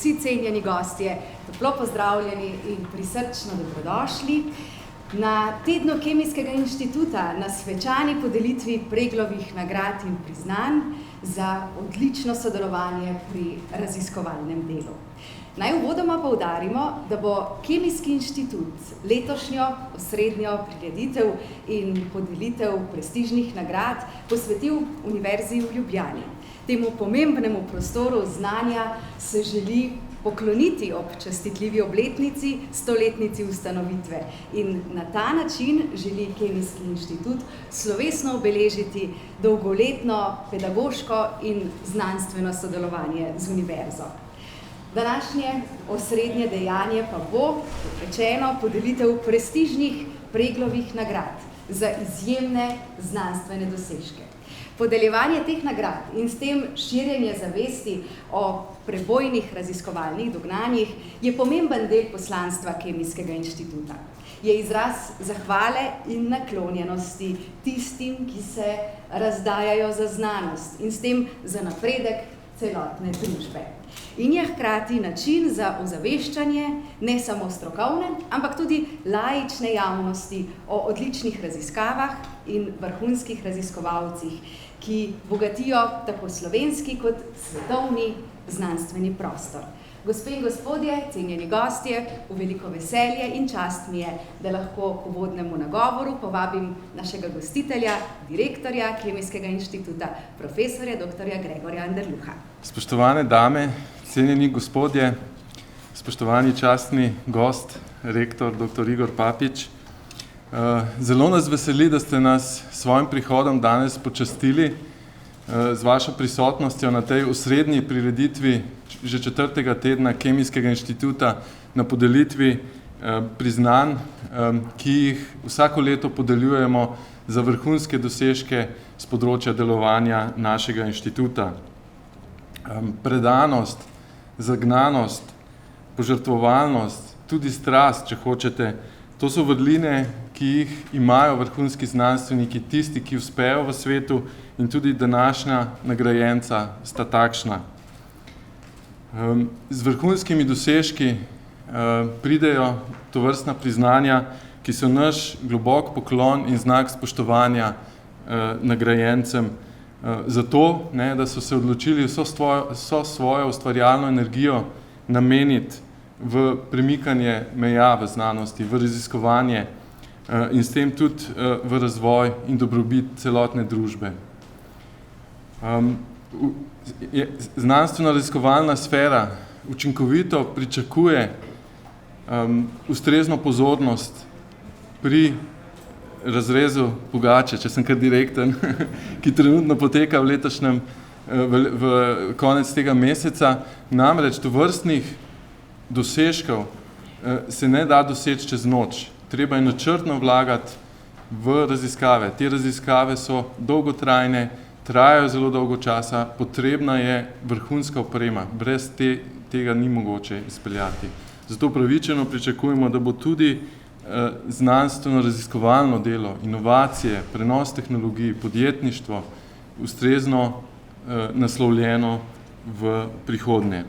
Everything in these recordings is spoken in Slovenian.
Vsi cenjeni gostje, toplo pozdravljeni in prisrčno dobrodošli na Tednu Kemijskega inštituta na svečani podelitvi Preglovih nagrad in priznanj za odlično sodelovanje pri raziskovalnem delu. Naj uvodoma poudarimo, da bo Kemijski inštitut letošnjo osrednjo prireditev in podelitev prestižnih nagrad posvetil Univerzi v Ljubljani. Temu pomembnemu prostoru znanja se želi pokloniti ob častitljivi obletnici, 100-letnici ustanovitve in na ta način želi Kemijski inštitut slovesno obeležiti dolgoletno pedagoško in znanstveno sodelovanje z univerzo. Današnje osrednje dejanje pa bo, kot rečeno, podelitev prestižnih Preglovih nagrad za izjemne znanstvene dosežke. Podeljevanje teh nagrad in s tem širjenje zavesti o prebojnih raziskovalnih dognanjih je pomemben del poslanstva Kemijskega inštituta. Je izraz zahvale in naklonjenosti tistim, ki se razdajajo za znanost in s tem za napredek celotne družbe. In je hkrati način za ozaveščanje ne samo strokovne, ampak tudi laične javnosti o odličnih raziskavah in vrhunskih raziskovalcih, ki bogatijo tako slovenski kot svetovni znanstveni prostor. Gospe in gospodje, cenjeni gostje, v veliko veselje in čast mi je, da lahko k uvodnemu nagovoru povabim našega gostitelja, direktorja Kemijskega inštituta, profesorja dr. Gregorja Anderluha. Spoštovane dame, cenjeni gospodje, spoštovani častni gost, rektor dr. Igor Papič. Zelo nas veseli, da ste nas s svojim prihodom danes počastili z vašo prisotnostjo na tej osrednji prireditvi že 4. tedna Kemijskega inštituta na podelitvi priznanj, ki jih vsako leto podeljujemo za vrhunske dosežke z področja delovanja našega inštituta. Predanost, zagnanost, požrtvovalnost, tudi strast, če hočete, to so vrline, ki jih imajo vrhunski znanstveniki, tisti, ki uspejo v svetu, in tudi današnja nagrajenca sta takšna. Z vrhunskimi dosežki pridejo tovrstna priznanja, ki so naš globok poklon in znak spoštovanja nagrajencem, zato, da so se odločili vso svojo ustvarjalno energijo nameniti v premikanje meja v znanosti, v raziskovanje in s tem tudi v razvoj in dobrobit celotne družbe. Znanstveno-raziskovalna sfera učinkovito pričakuje ustrezno pozornost pri razrezu pogače, če sem kar direkten, ki trenutno poteka v letošnjem, v konec tega meseca. Namreč tovrstnih dosežkov se ne da doseči čez noč. Treba je načrtno vlagati v raziskave. Te raziskave so dolgotrajne, trajajo zelo dolgo časa, potrebna je vrhunska oprema. Brez tega ni mogoče izpeljati. Zato upravičeno pričakujemo, da bo tudi znanstveno-raziskovalno delo, inovacije, prenos tehnologij, podjetništvo ustrezno naslovljeno v prihodnje.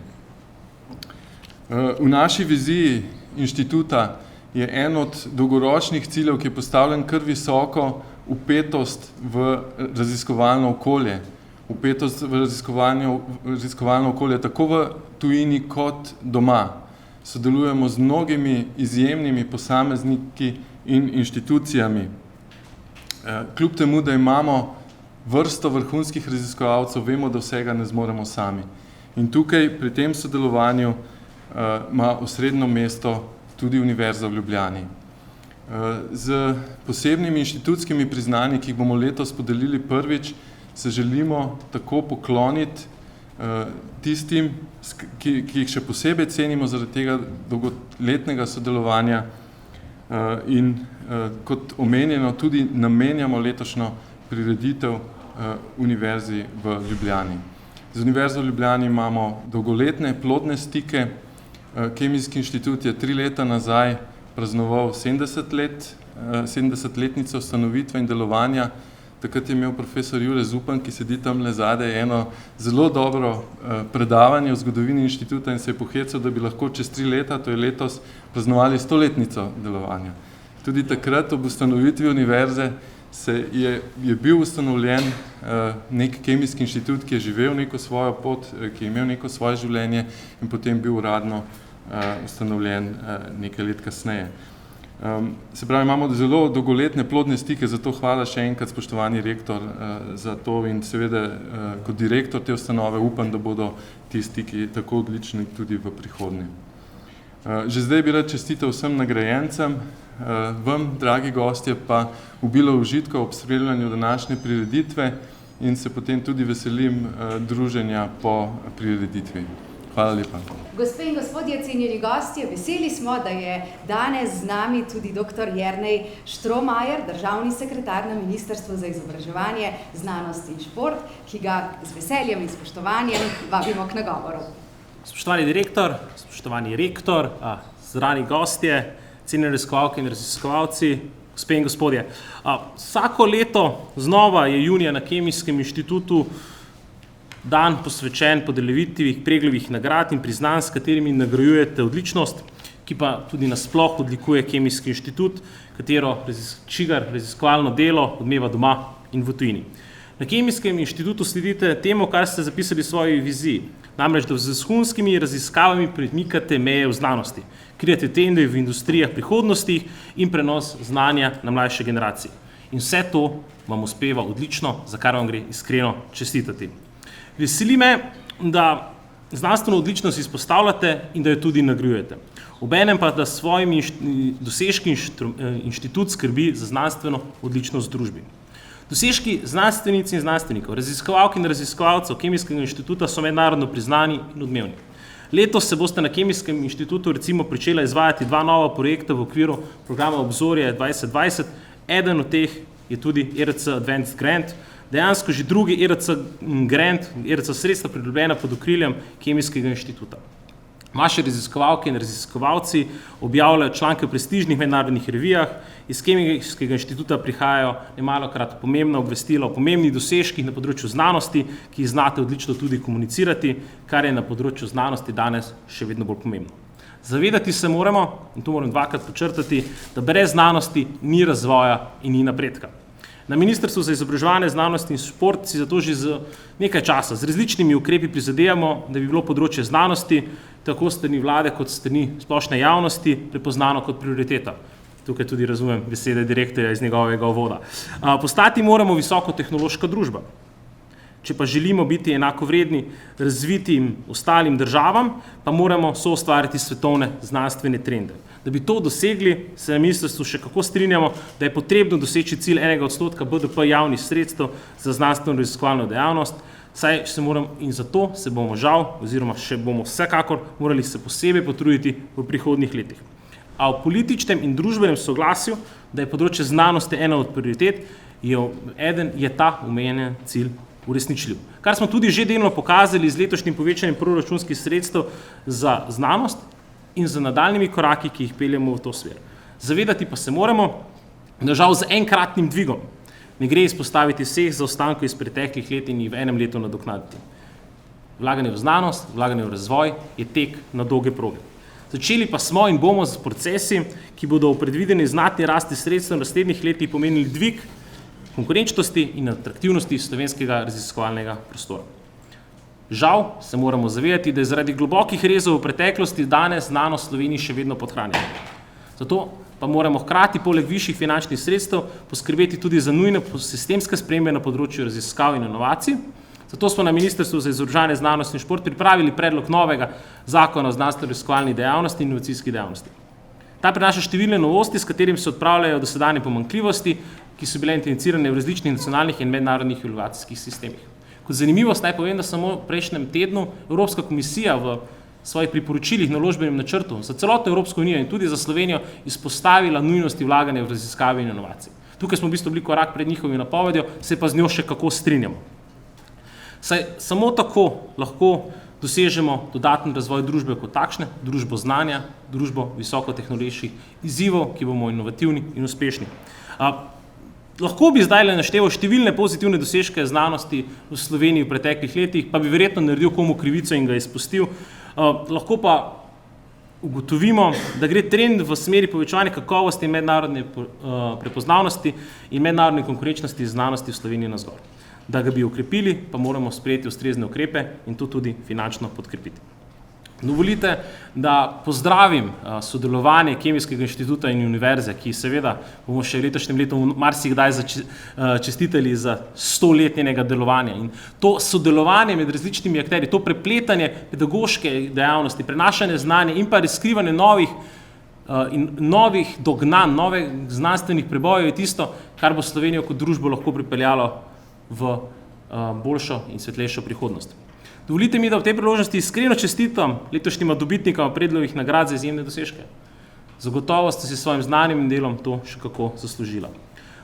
V naši viziji inštituta je en od dolgoročnih ciljev, ki je postavljen kar visoko, vpetost v raziskovalno okolje. Vpetost v raziskovalno okolje tako v tujini kot doma. Sodelujemo z mnogimi izjemnimi posamezniki in inštitucijami. Kljub temu, da imamo vrsto vrhunskih raziskovalcev, vemo, da vsega ne zmoremo sami. In tukaj pri tem sodelovanju ima osrednjo mesto tudi Univerza v Ljubljani. Z posebnimi inštitutskimi priznanji, ki jih bomo letos podelili prvič, se želimo tako pokloniti tistim, ki jih še posebej cenimo zaradi tega dolgoletnega sodelovanja in kot omenjeno tudi namenjamo letošnjo prireditev Univerzi v Ljubljani. Z Univerzo v Ljubljani imamo dolgoletne plodne stike. Kemijski inštitut je 3 leta nazaj praznoval 70-letnico ustanovitve in delovanja. Takrat je imel profesor Jure Zupan, ki sedi tam le zadaj, eno zelo dobro predavanje o zgodovini inštituta in se je pohecal, da bi lahko čez 3 leta, to je letos, praznovali 100-letnico delovanja. Tudi takrat ob ustanovitvi univerze je bil ustanovljen nek kemijski inštitut, ki je živel neko svojo pot, ki je imel neko svoje življenje in potem bil uradno ustanovljen nekaj let kasneje. Se pravi, imamo zelo dolgoletne plodne stike, zato hvala še enkrat, spoštovani rektor, za to in seveda kot direktor te ustanove upam, da bodo ti stiki tako odlični tudi v prihodnje. Že zdaj bi rad čestital vsem nagrajencem, vam, dragi gostje, pa obilo užitka ob spremljanju današnje prireditve in se potem tudi veselim druženja po prireditvi. Hvala lepa. Gospe in gospodje, cenjeni gostje, veseli smo, da je danes z nami tudi dr. Jernej Štromajer, državni sekretar na Ministrstvu za izobraževanje, znanost in šport, ki ga z veseljem in spoštovanjem vabimo k nagovoru. Spoštovani direktor, spoštovani rektor, zdrani gostje, cenjeni raziskovalke in raziskovalci, gospe in gospodje. Vsako leto znova je junija na Kemijskem inštitutu dan posvečen podelitvi Preglovih nagrad in priznanj, s katerimi nagrajujete odličnost, ki pa tudi nasploh odlikuje Kemijski inštitut, čigar raziskovalno delo odmeva doma in v tujini. Na Kemijskem inštitutu sledite temu, kar ste zapisali v svoji viziji, namreč, da z vrhunskimi raziskavami premikate meje v znanosti, krijete trende v industrijah prihodnosti in prenos znanja na mlajše generacije. In vse to vam uspeva odlično, za kar vam gre iskreno čestitati. Veseli me, da znanstveno odličnost izpostavljate in da jo tudi nagrajujete. Obenem pa, da s svojimi dosežki inštitut skrbi za znanstveno odličnost v družbi. Dosežki znanstvenic in znanstvenikov, raziskovalk in raziskovalcev Kemijskega inštituta so mednarodno priznani in odmevni. Letos se boste na Kemijskem inštitutu recimo pričela izvajati 2 nova projekta v okviru programa Obzorje 2020. Eden od teh je tudi ERC Advanced Grant, dejansko že drugi ERC Grant, ERC sredstva pridobljena pod okriljem Kemijskega inštituta. Vaši raziskovalke in raziskovalci objavljajo članke v prestižnih mednarodnih revijah, iz Kemijskega inštituta prihajajo nemalokrat pomembna obvestila o pomembnih dosežkih na področju znanosti, ki jih znate odlično tudi komunicirati, kar je na področju znanosti danes še vedno bolj pomembno. Zavedati se moramo, in to moram 2-krat podčrtati, da brez znanosti ni razvoja in ni napredka. Na Ministrstvu za izobraževanje, znanost in šport si zato že z nekaj časa z različnimi ukrepi prizadevamo, da bi bilo področje znanosti, tako strani vlade kot strani splošne javnosti, prepoznano kot prioriteta. Tukaj tudi razumem besede direktorja iz njegovega uvoda. Postati moramo visokotehnološka družba. Če pa želimo biti enakovredni razvitim ostalim državam, pa moramo soustvariti svetovne znanstvene trende. Da bi to dosegli, se na ministrstvu še kako strinjamo, da je potrebno doseči cilj 1% BDP javnih sredstev za znanstveno raziskovalno dejavnost, in zato se bomo žal, oziroma še bomo vsekakor morali se posebej potruditi v prihodnjih letih. A v političnem in družbenem soglasju, da je področje znanosti ena od prioritet, je ta omenjen cilj uresničljiv. Kar smo tudi že delno pokazali z letošnjim povečanjem proračunskih sredstev za znanost in z nadaljnimi koraki, ki jih peljemo v to smer. Zavedati pa se moramo, da žal z enkratnim dvigom ne gre izpostaviti vseh zaostankov iz preteklih let in jih v enem letu nadoknaditi. Vlaganje v znanost, vlaganje v razvoj je tek na dolge proge. Začeli pa smo in bomo z procesi, ki bodo v predvideni znatni rasti sredstev v naslednjih letih pomenili dvig konkurenčnosti in atraktivnosti slovenskega raziskovalnega prostora. Žal se moramo zavedati, da je zaradi globokih rezov v preteklosti danes znanost v Sloveniji še vedno podhranjena. Zato pa moramo hkrati poleg višjih finančnih sredstev poskrbeti tudi za nujne sistemske spremembe na področju raziskav in inovacij. Zato smo na Ministrstvu za izobraževanje, znanost in šport pripravili predlog novega zakona o znanstveno-raziskovalni dejavnosti in inovacijski dejavnosti. Ta prinaša številne novosti, s katerimi se odpravljajo dosedanje pomanjkljivosti, ki so bile identificirane v različnih nacionalnih in mednarodnih inovacijskih sistemih. Kot zanimivost naj povem, da samo v prejšnjem tednu Evropska komisija v svojih priporočilih naložbenem načrtu za celotno Evropsko unijo in tudi za Slovenijo izpostavila nujnosti vlaganja v raziskave in inovacije. Tukaj smo v bistvu bili korak pred njihovim napovedjo, se pa z njo še kako strinjamo. Saj samo tako lahko dosežemo dodaten razvoj družbe kot takšne, družbo znanja, družbo visokotehnoloških izzivov, ki bomo inovativni in uspešni. Lahko bi zdaj našteval številne pozitivne dosežke znanosti v Sloveniji v preteklih letih, pa bi verjetno naredil komu krivico in ga izpustil. Lahko pa ugotovimo, da gre trend v smeri povečevanja kakovosti in mednarodne prepoznavnosti in mednarodne konkurenčnosti znanosti v Sloveniji navzgor. Da ga bi okrepili, pa moramo sprejeti ustrezne ukrepe in to tudi finančno podkrepiti. Dovolite, da pozdravim sodelovanje Kemijskega inštituta in univerze, ki seveda bomo še v letošnjem letu marsikdaj čestitali za 100 let njenega delovanja. In to sodelovanje med različnimi akterji, to prepletanje pedagoške dejavnosti, prenašanje znanja in pa razkrivanje novih dognanj, novih znanstvenih prebojev je tisto, kar bo Slovenijo kot družbo lahko pripeljalo v boljšo in svetlejšo prihodnost. Dovolite mi, da v tej priložnosti iskreno čestitam letošnjima dobitnikama Predlovih nagrad za izjemne dosežke. Zagotovo ste si s svojim znanjem in delom to še kako zaslužila.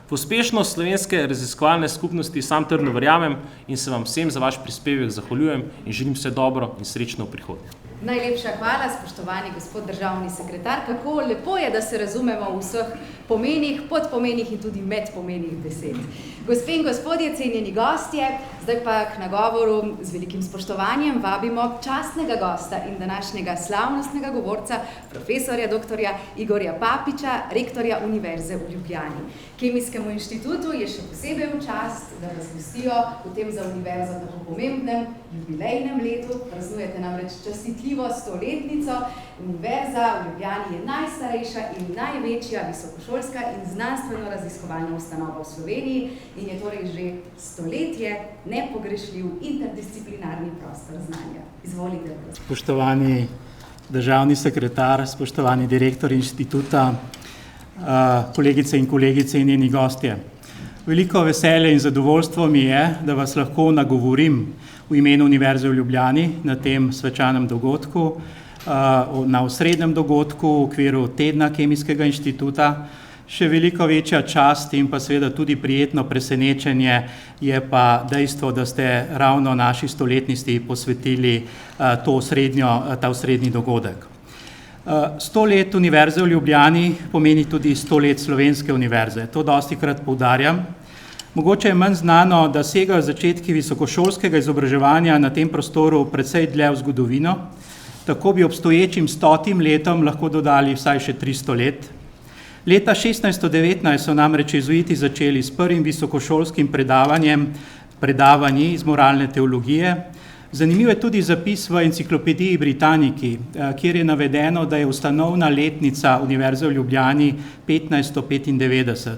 V uspešnost slovenske raziskovalne skupnosti sam trdno verjamem in se vam vsem za vaš prispevek zahvaljujem in želim vse dobro in srečno v prihodnje. Najlepša hvala, spoštovani gospod državni sekretar. Kako lepo je, da se razumemo v vseh pomenih, podpomenih in tudi medpomenih besed. Gospe in gospodje, cenjeni gostje, zdaj pa k nagovoru z velikim spoštovanjem vabimo častnega gosta in današnjega slavnostnega govorca, profesorja dr. Igorja Papiča, rektorja Univerze v Ljubljani. Kemijskemu inštitutu je še posebej v čast, da vas gostijo v tem za univerzo tako pomembnem jubilejnem letu. Praznujete namreč častitljivo 100-letnico. Univerza v Ljubljani je najstarejša in največja visokošolska in znanstveno-raziskovalna ustanova v Sloveniji in je torej že stoletje nepogrešljiv interdisciplinarni prostor znanja. Izvolite. Spoštovani državni sekretar, spoštovani direktor inštituta, kolegice in kolegice in njeni gostje. Veliko veselje in zadovoljstvo mi je, da vas lahko nagovorim v imenu Univerze v Ljubljani na tem svečanem dogodku, na osrednjem dogodku v okviru tedna Kemijskega inštituta. Še veliko večja čast in pa seveda tudi prijetno presenečenje je pa dejstvo, da ste ravno naši stoletnici posvetili ta osrednji dogodek. 100 let Univerze v Ljubljani pomeni tudi 100 let Slovenske univerze. To dostikrat poudarjam. Mogoče je manj znano, da segajo začetki visokošolskega izobraževanja na tem prostoru precej dlje v zgodovino. Tako bi obstoječim 100 letom lahko dodali vsaj še 300 let. Leta 1619 so namreč jezuiti začeli s prvim visokošolskim predavanji iz moralne teologije. Zanimiv je tudi zapis v enciklopediji Britannici, kjer je navedeno, da je ustanovna letnica Univerze v Ljubljani 1595.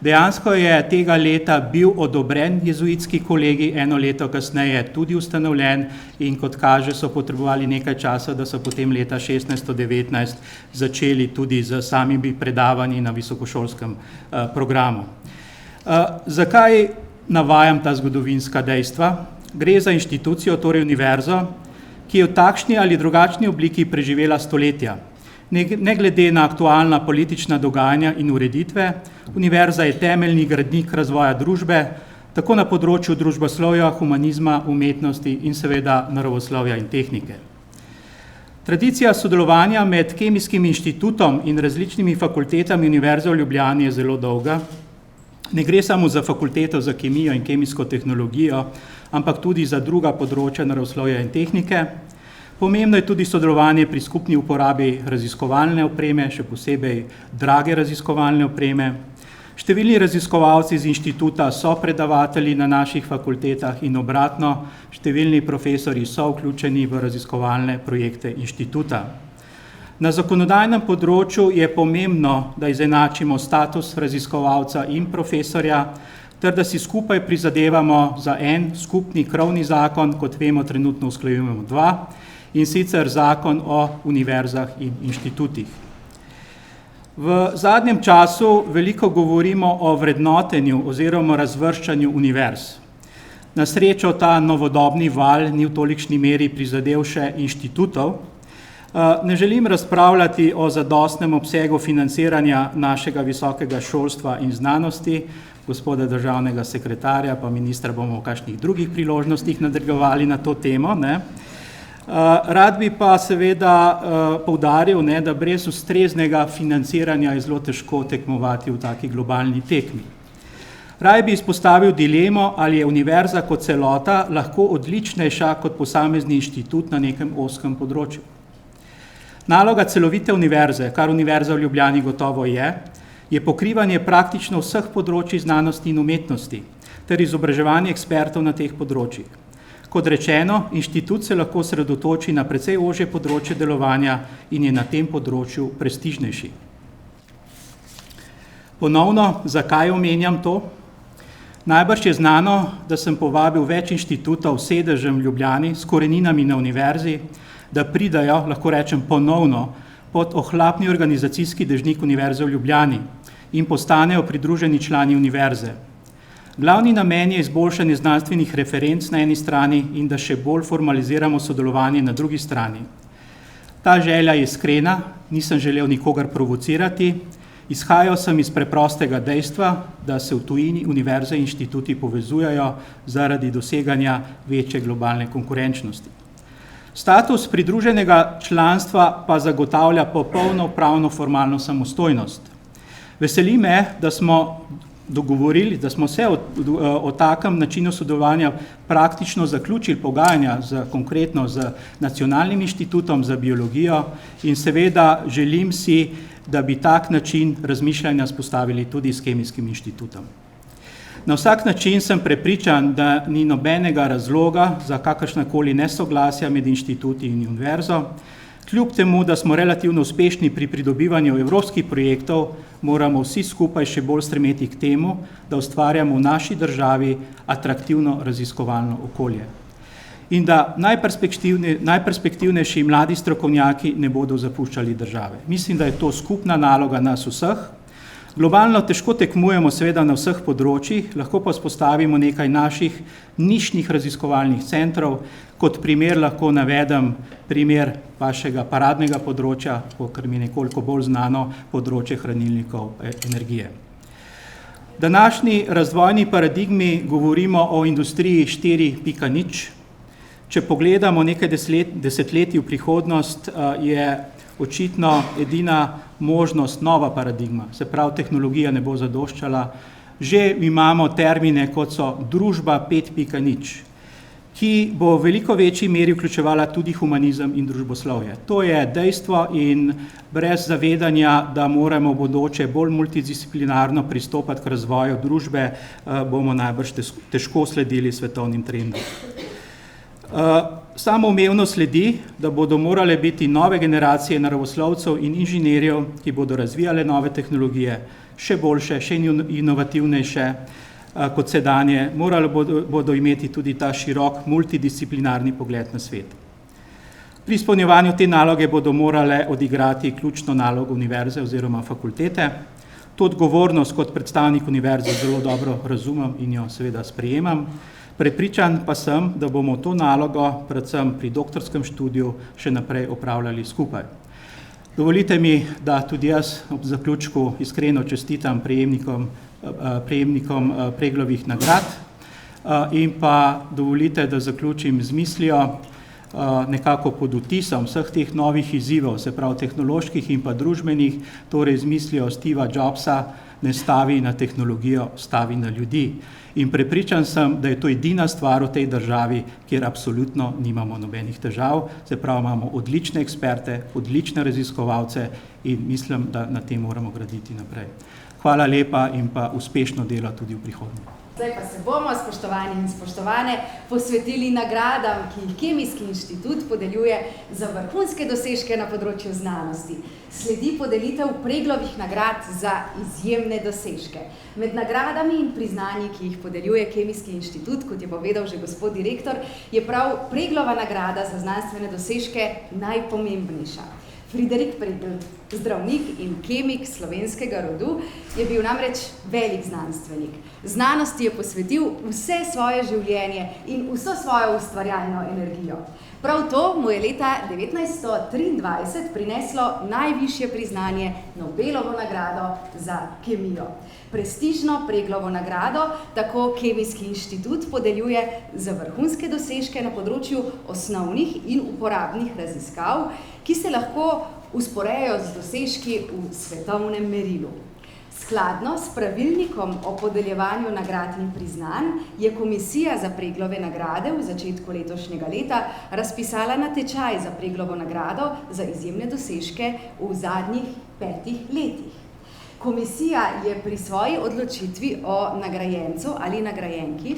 Dejansko je tega leta bil odobren jezuitski kolegij, eno leto kasneje tudi ustanovljen in kot kaže so potrebovali nekaj časa, da so potem leta 1619 začeli tudi z samimi predavanji na visokošolskem programu. Zakaj navajam ta zgodovinska dejstva? Gre za inštitucijo, torej univerzo, ki je v takšni ali drugačni obliki preživela stoletja. Ne glede na aktualna politična dogajanja in ureditve, univerza je temeljni gradnik razvoja družbe, tako na področju družboslovja, humanizma, umetnosti in seveda naravoslovja in tehnike. Tradicija sodelovanja med Kemijskim inštitutom in različnimi fakultetami Univerze v Ljubljani je zelo dolga. Ne gre samo za fakulteto za kemijo in kemijsko tehnologijo, ampak tudi za druga področja naravoslovja in tehnike. Pomembno je tudi sodelovanje pri skupni uporabi raziskovalne opreme, še posebej drage raziskovalne opreme. Številni raziskovalci iz inštituta so predavatelji na naših fakultetah in obratno, številni profesorji so vključeni v raziskovalne projekte inštituta. Na zakonodajnem področju je pomembno, da izenačimo status raziskovalca in profesorja, ter da si skupaj prizadevamo za en skupni krovni zakon, kot vemo, trenutno usklajujemo 2, in sicer zakon o univerzah in inštitutih. V zadnjem času veliko govorimo o vrednotenju oziroma razvrščanju univerz. Na srečo ta novodobni val ni v tolikšni meri prizadel še inštitutov. Ne želim razpravljati o zadostnem obsegu financiranja našega visokega šolstva in znanosti, gospoda državnega sekretarja, pa ministra bomo v kakšnih drugih priložnostih nadalgovali na to temo. Rad bi pa seveda poudaril, da brez ustreznega financiranja je zelo težko tekmovati v taki globalni tekmi. Raj bi izpostavil dilemo, ali je univerza kot celota lahko odličnejša kot posamezni inštitut na nekem ozkem področju. Naloga celovite univerze, kar Univerza v Ljubljani gotovo je pokrivanje praktično vseh področij znanosti in umetnosti ter izobraževanje ekspertov na teh področjih. Kot rečeno, inštitut se lahko osredotoči na precej ožje področje delovanja in je na tem področju prestižnejši. Ponovno, zakaj omenjam to? Najbrž je znano, da sem povabil več inštitutov s sedežem v Ljubljani s koreninami na univerzi, da pridajo, lahko rečem ponovno, pod ohlapni organizacijski dežnik Univerze v Ljubljani in postanejo pridruženi člani univerze. Glavni namen je izboljšanje znanstvenih referenc na eni strani in da še bolj formaliziramo sodelovanje na drugi strani. Ta želja je iskrena, nisem želel nikogar provocirati, izhajal sem iz preprostega dejstva, da se v tujini univerze in inštituti povezujejo zaradi doseganja večje globalne konkurenčnosti. Status pridruženega članstva pa zagotavlja popolno pravno formalno samostojnost. Veseli me, da smo dogovorili, da smo se o takem načinu sodelovanja praktično zaključili pogajanja konkretno z Nacionalnim inštitutom za biologijo in seveda želim si, da bi tak način razmišljanja spostavili tudi s Kemijskim inštitutom. Na vsak način sem prepričan, da ni nobenega razloga za kakršnakoli nesoglasja med inštituti in univerzo. Kljub temu, da smo relativno uspešni pri pridobivanju evropskih projektov, moramo vsi skupaj še bolj stremeti k temu, da ustvarjamo v naši državi atraktivno raziskovalno okolje. In da najperspektivnejši mladi strokovnjaki ne bodo zapuščali države. Mislim, da je to skupna naloga nas vseh. Globalno težko tekmujemo seveda na vseh področjih, lahko pa vzpostavimo nekaj naših nišnih raziskovalnih centrov. Kot primer lahko navedem primer vašega paradnega področja, kar mi je nekoliko bolj znano, področje hranilnikov energije. V današnji razvojni paradigmi govorimo o industriji 4.0. Če pogledamo nekaj desetletij v prihodnost, je očitno edina možnost nova paradigma, se pravi tehnologija ne bo zadoščala. Že imamo termine, kot so družba 5.0, ki bo v veliko večji meri vključevala tudi humanizem in družboslovje. To je dejstvo in brez zavedanja, da moramo v bodoče bolj multidisciplinarno pristopati k razvoju družbe, bomo najbrž težko sledili svetovnim trendom. Samoumevno sledi, da bodo morale biti nove generacije naravoslovcev in inženirjev, ki bodo razvijale nove tehnologije, še boljše, še inovativnejše kot sedanje, morali bodo imeti tudi ta širok multidisciplinarni pogled na svet. Pri izpolnjevanju te naloge bodo morale odigrati ključno nalogo univerze oziroma fakultete. To odgovornost kot predstavnik univerze zelo dobro razumem in jo seveda sprejemam. Prepričan pa sem, da bomo to nalogo, predvsem pri doktorskem študiju, še naprej opravljali skupaj. Dovolite mi, da tudi jaz ob zaključku iskreno čestitam prejemnikom Preglovih nagrad in pa dovolite, da zaključim z mislijo, nekako pod vtisom vseh teh novih izzivov, se pravi tehnoloških in pa družbenih, torej z mislijo Steva Jobsa, ne stavi na tehnologijo, stavi na ljudi. In prepričan sem, da je to edina stvar v tej državi, kjer absolutno nimamo nobenih težav, se pravi imamo odlične eksperte, odlične raziskovalce in mislim, da na tem moramo graditi naprej. Hvala lepa in pa uspešno delo tudi v prihodnje. Zdaj pa se bomo, spoštovani in spoštovane, posvetili nagradam, ki jih Kemijski inštitut podeljuje za vrhunske dosežke na področju znanosti. Sledi podelitev Preglovih nagrad za izjemne dosežke. Med nagradami in priznanji, ki jih podeljuje Kemijski inštitut, kot je povedal že gospod direktor, je prav Preglova nagrada za znanstvene dosežke najpomembnejša. Friderik Pregl, zdravnik in kemik slovenskega rodu, je bil namreč velik znanstvenik. Znanosti je posvetil vse svoje življenje in vso svojo ustvarjalno energijo. Prav to mu je leta 1923 prineslo najvišje priznanje Nobelovo nagrado za kemijo. Prestižno Preglovo nagrado tako Kemijski inštitut podeljuje za vrhunske dosežke na področju osnovnih in uporabnih raziskav, ki se lahko usporejajo z dosežki v svetovnem merilu. Skladno s pravilnikom o podeljevanju nagrad in priznanj je Komisija za Preglove nagrade v začetku letošnjega leta razpisala natečaj za Preglovo nagrado za izjemne dosežke v zadnjih 5 letih. Komisija je pri svoji odločitvi o nagrajencu ali nagrajenki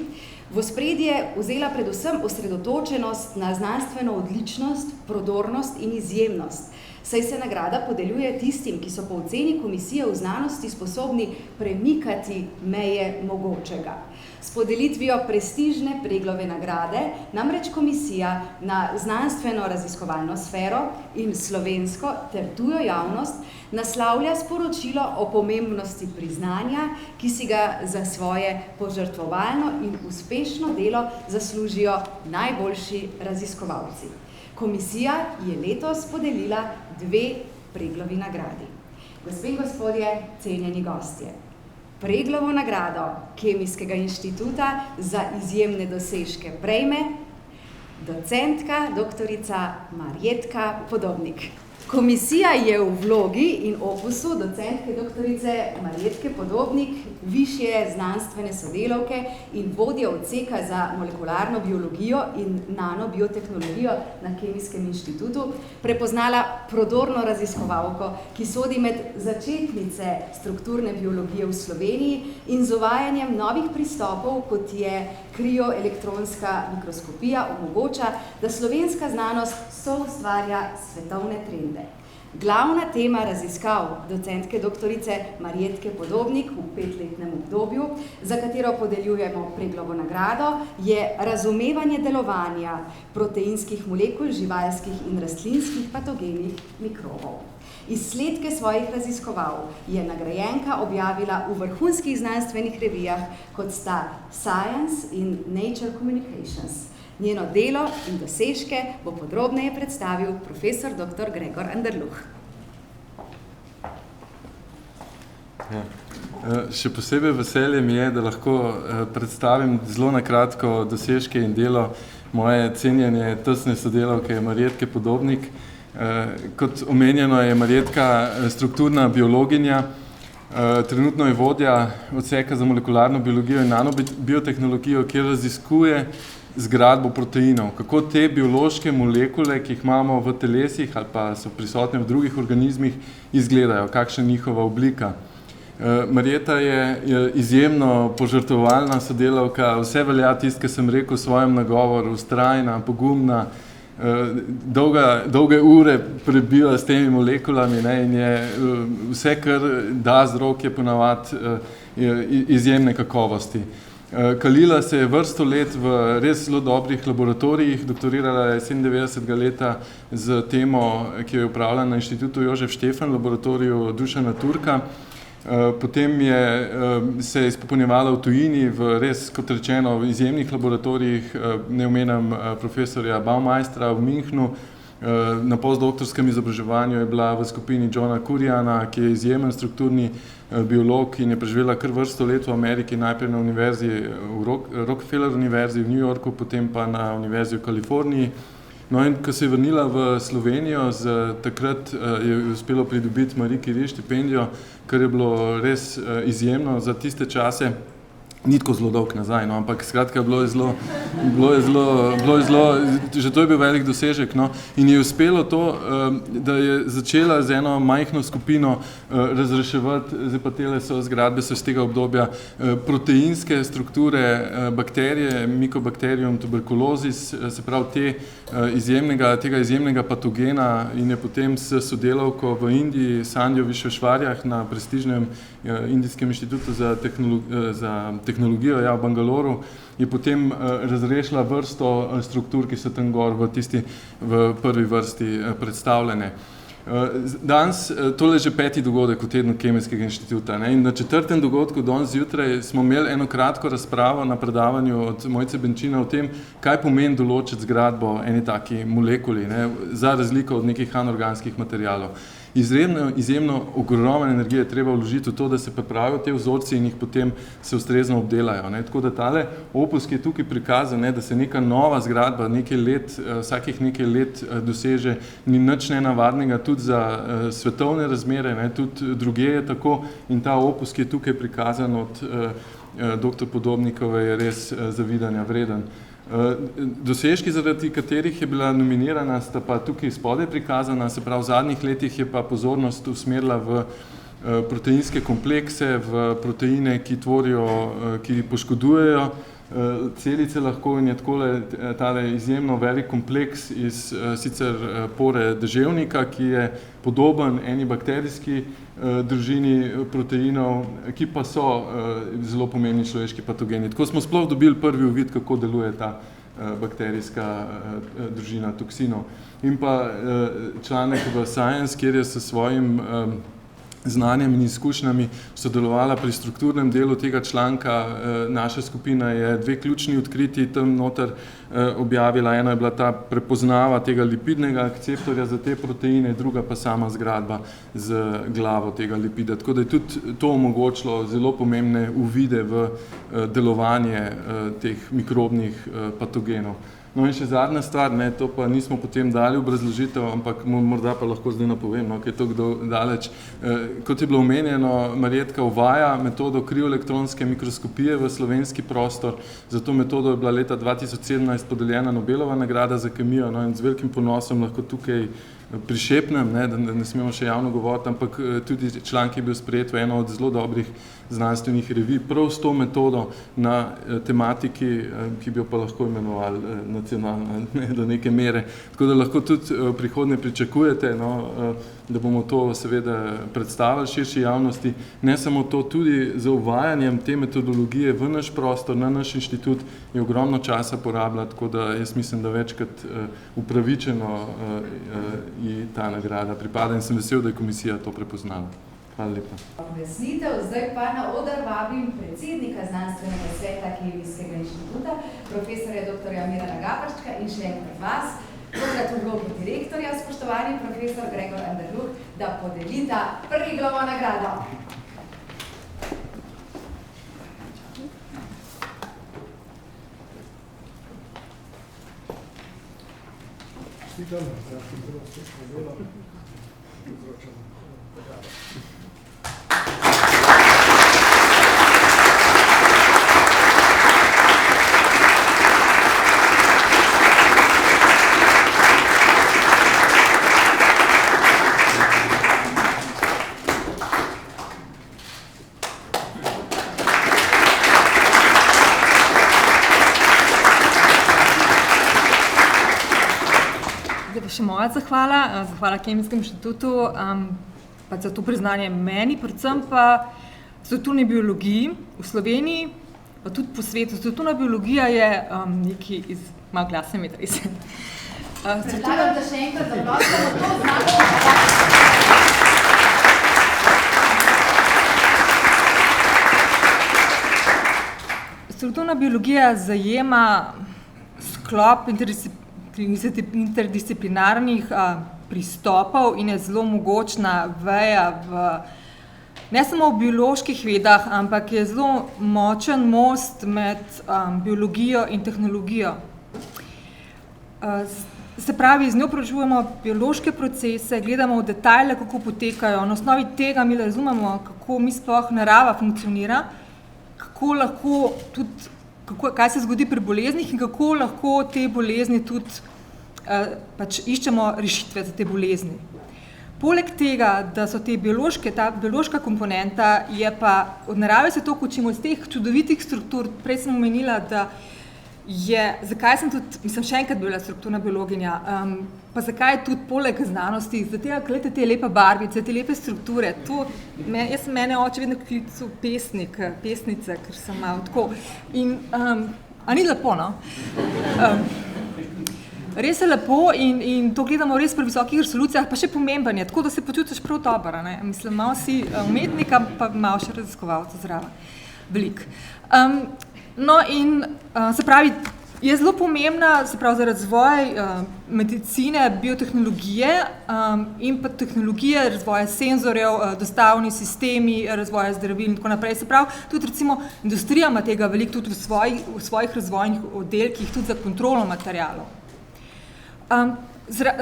v ospredje vzela predvsem osredotočenost na znanstveno odličnost, prodornost in izjemnost, saj se nagrada podeljuje tistim, ki so po oceni komisije v znanosti sposobni premikati meje mogočega. S podelitvijo prestižne Preglove nagrade namreč komisija na znanstveno-raziskovalno sfero in slovensko ter tujo javnost naslavlja sporočilo o pomembnosti priznanja, ki si ga za svoje požrtvovalno in uspešno delo zaslužijo najboljši raziskovalci. Komisija je letos podelila 2 Preglovi nagradi. Gospe in gospodje, cenjeni gostje, Preglovo nagrado Kemijskega inštituta za izjemne dosežke prejme docentka doktorica Marjetka Podobnik. Komisija je v vlogi in opusu docentke doktorice Marjetke Podobnik, višje znanstvene sodelavke in vodje odseka za molekularno biologijo in nanobiotehnologijo na Kemijskem inštitutu, prepoznala prodorno raziskovalko, ki sodi med začetnice strukturne biologije v Sloveniji in z uvajanjem novih pristopov, kot je krioelektronska mikroskopija, omogoča, da slovenska znanost soustvarja svetovne trende. Glavna tema raziskav docentke doktorice Marjetke Podobnik v 5-letnem obdobju, za katero podeljujemo Preglovo nagrado, je razumevanje delovanja proteinskih molekul živalskih in rastlinskih patogenih mikrobov. Izsledke svojih raziskoval je nagrajenka objavila v vrhunskih znanstvenih revijah, kot sta Science in Nature Communications. Njeno delo in dosežke bo podrobneje predstavil profesor dr. Gregor Anderluh. Ja. Še posebej veselje mi je, da lahko predstavim zelo na kratko dosežke in delo moje cenjene tesne sodelavke Marjetke Podobnik. Kot omenjeno je Marjetka strukturna biologinja, trenutno je vodja odseka za molekularno biologijo in nanobiotehnologijo, kjer raziskuje zgradbo proteinov, kako te biološke molekule, ki jih imamo v telesih ali pa so prisotne v drugih organizmih, izgledajo, kakšna je njihova oblika. Marjeta je izjemno požrtvovalna sodelavka, vse velja tisto, kar sem rekel v svojem nagovoru, vztrajna, pogumna, dolge ure prebila s temi molekulami, ne, in je vse, kar da z rok, je ponavadi izjemne kakovosti. Kalila se je vrsto let v res zelo dobrih laboratorijih, doktorirala je 97. leta z temo, ki jo je upravljala na Inštitutu Jožef Štefan, laboratoriju Dušana Turka. Potem se je izpopolnjevala v tujini v res, kot rečeno, v izjemnih laboratorijih, ne omenjam profesorja Baumeistra v Münchnu. Na postdoktorskem izobraževanju je bila v skupini Johna Curriana, ki je izjemen strukturni biolog in je preživela kar vrsto let v Ameriki, najprej na univerzi, v Rockefeller univerzi v New Yorku, potem pa na univerzi v Kaliforniji. No in ko se je vrnila v Slovenijo, takrat je uspelo pridobiti Marie Curie štipendijo, kar je bilo res izjemno za tiste čase. Ni tako zelo dolg nazaj, no, ampak skratka bilo je zelo, že to je bil velik dosežek, no, in je uspelo to, da je začela z eno majhno skupino razreševati, zdaj pa tele so zgradbe so iz tega obdobja, proteinske strukture bakterije, Mycobacterium tuberculosis, se pravi tega izjemnega patogena, in je potem s sodelavko v Indiji, Sandhyo Vishveshwarya na prestižnem Indijskem inštitutu za tehnologijo v Bangaloru, je potem razrešila vrsto struktur, ki so tam gor v prvi vrsti predstavljene. Danes, tole je že 5. dogodek v tednu Kemijskega inštituta, ne? In na 4. dogodku danes zjutraj smo imeli eno kratko razpravo na predavanju od Mojce Benčina o tem, kaj pomeni določiti zgradbo eni taki molekuli, ne? Za razliko od nekih anorganskih materialov. izjemno ogromno energije treba vložiti v to, da se pripravijo te vzorci in jih potem se ustrezno obdelajo. Ne. Tako da tale opus, ki je tukaj prikazan, da se neka nova zgradba vsakih nekaj let doseže, ni nič nenavadnega tudi za svetovne razmere, ne, tudi drugje je tako in ta opus, ki je tukaj prikazan od dr. Podobnikove, je res zavidanja vreden. Dosežki, zaradi katerih je bila nominirana, sta pa tukaj spodaj prikazana, se pravi v zadnjih letih je pa pozornost usmerila v proteinske komplekse, v proteine, ki poškodujejo celice lahko in je takole tale izjemno velik kompleks iz sicer pore deževnika, ki je podoben eni bakterijski družini proteinov, ki pa so zelo pomembni človeški patogeni. Tako smo sploh dobili prvi uvid, kako deluje ta bakterijska družina toksinov. In pa članek v Science, kjer je s svojim znanjem in izkušnjami sodelovala pri strukturnem delu tega članka. Naša skupina je 2 ključni odkritji tam noter objavila. Ena je bila ta prepoznava tega lipidnega akceptorja za te proteine, druga pa sama zgradba z glavo tega lipida. Tako da je tudi to omogočilo zelo pomembne uvide v delovanje teh mikrobnih patogenov. No in še zadnja stvar, ne, to pa nismo potem dali obrazložitev, ampak morda pa lahko zdaj napovem, no, ker je to daleč. Kot je bilo omenjeno, Marjetka uvaja metodo krioelektronske mikroskopije v slovenski prostor. Za to metodo je bila leta 2017 podeljena Nobelova nagrada za kemijo, no, in z velikim ponosom lahko tukaj prišepnem, ne, da ne smemo še javno govoriti, ampak tudi članek je bil sprejet v eno od zelo dobrih znanstvenih revij, prav s to metodo na tematiki, ki bi jo pa lahko imenovali nacionalna, ne, do neke mere. Tako da lahko tudi v prihodnje pričakujete, no, da bomo to seveda predstavili širši javnosti. Ne samo to, tudi za uvajanjem te metodologije v naš prostor, na naš inštitut je ogromno časa porabila, tako da jaz mislim, da večkrat upravičeno ji ta nagrada pripada in sem vesel, da je komisija to prepoznala. Hvala lepa. Zdaj pa na oder vabim predsednika znanstvenega sveta Kemijskega inštituta, profesorja dr. Mirana Gaberščka in še enkrat vas, tokrat v vlogi direktorja, spoštovani profesor Gregor Anderluh, da podelita Preglovo nagrado. Še moja zahvala Kemijskemu inštitutu pa za to priznanje meni, predvsem pa strukturni biologiji v Sloveniji, pa tudi po svetu. Strukturna biologija je nekaj malo glasne med res. Predlagam, da še enkrat zaprosimo to znamo. Strukturna biologija zajema sklop interdisciplinarnih pristopov in je zelo mogočna veja ne samo v bioloških vedah, ampak je zelo močen most med biologijo in tehnologijo. Se pravi, z njo proučujemo biološke procese, gledamo v detajle, kako potekajo. Na osnovi tega mi razumemo, kako mi sploh narava funkcionira, kako lahko tudi kaj se zgodi pri boleznih in kako lahko te bolezni tudi iščemo rešitve za te bolezni. Poleg tega, da so ta biološka komponenta, je pa od narave se toliko učimo iz teh čudovitih struktur. Prej sem omenila, da zakaj sem tudi, še enkrat bila strukturna biologinja, pa zakaj tudi poleg znanosti, zato gledajte te lepe barvice, te lepe strukture. Mene oče vedno klical pesnica, ker sem malo tako. A ni lepo, no? Res je lepo in to gledamo res pri visokih resolucijah, pa še pomemben je, tako da se počutiš prav dobro, ne? Mislim, malo si umetnika, pa malo še raziskovalca zraven. Veliko. No in se pravi, je zelo pomembna, se pravi, za razvoj medicine, biotehnologije in pa tehnologije, razvoja senzorjev, dostavni sistemi, razvoja zdravil in tako naprej. Se pravi, tudi recimo industrija ima tega veliko tudi v svojih razvojnih oddelkih, tudi za kontrolo materialov.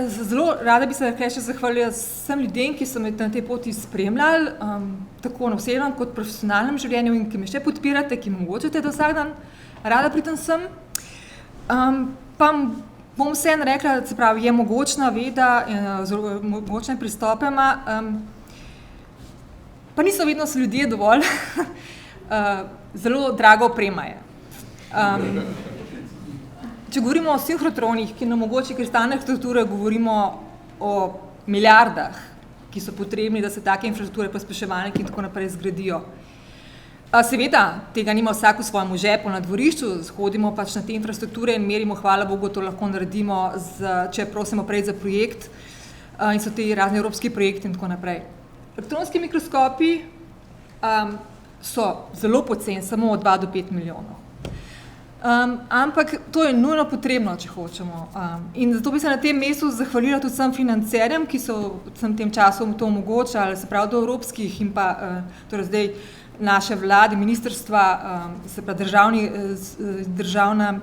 Zelo rada bi se še zahvalila vsem ljudem, ki so me na tej poti spremljali, tako na osebnem kot profesionalnem življenju in ki me še podpirate, ki me omogočate, da vsak dan rada pridem sem. Pa bom vseeno rekla, se pravi, je mogočna veda, mogočne pristope ima, pa niso vedno so ljudje dovolj, zelo draga oprema je. Če govorimo o sinhrotronih, ki nam omogoči kristalne strukture, govorimo o milijardah, ki so potrebni, da se take infrastrukture, pospeševalniki in tako naprej zgradijo. Seveda, tega nima vsak v svojem žepu na dvorišču, hodimo pač na te infrastrukture in merimo, hvala Bogu, to lahko naredimo, če prosimo prej za projekt in so te razni evropski projekti in tako naprej. Elektronski mikroskopi so zelo poceni, samo od 2 do 5 milijonov. Ampak to je nujno potrebno, če hočemo. In zato bi se na tem mestu zahvalila tudi vsem financerjem, ki so v tem času to omogočali, se pravi do evropskih in pa torej zdaj naše vlade, ministrstva, se pravi državna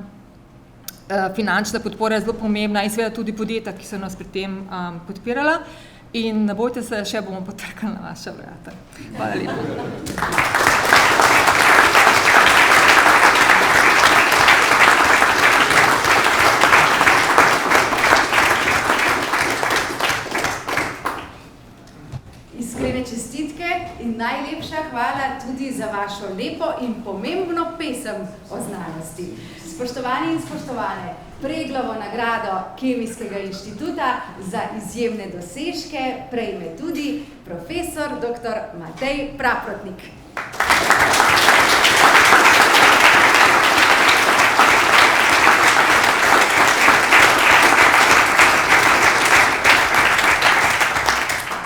finančna podpora je zelo pomembna in seveda tudi podjetja, ki so nas pri tem podpirala. In ne bojte se, še bomo potrkali na vaša vrata. Hvala lepa. Čestitke in najlepša hvala tudi za vašo lepo in pomembno pesem o znanosti. Spoštovani in spoštovane, Preglovo nagrado Kemijskega inštituta za izjemne dosežke prejme tudi profesor dr. Matej Praprotnik.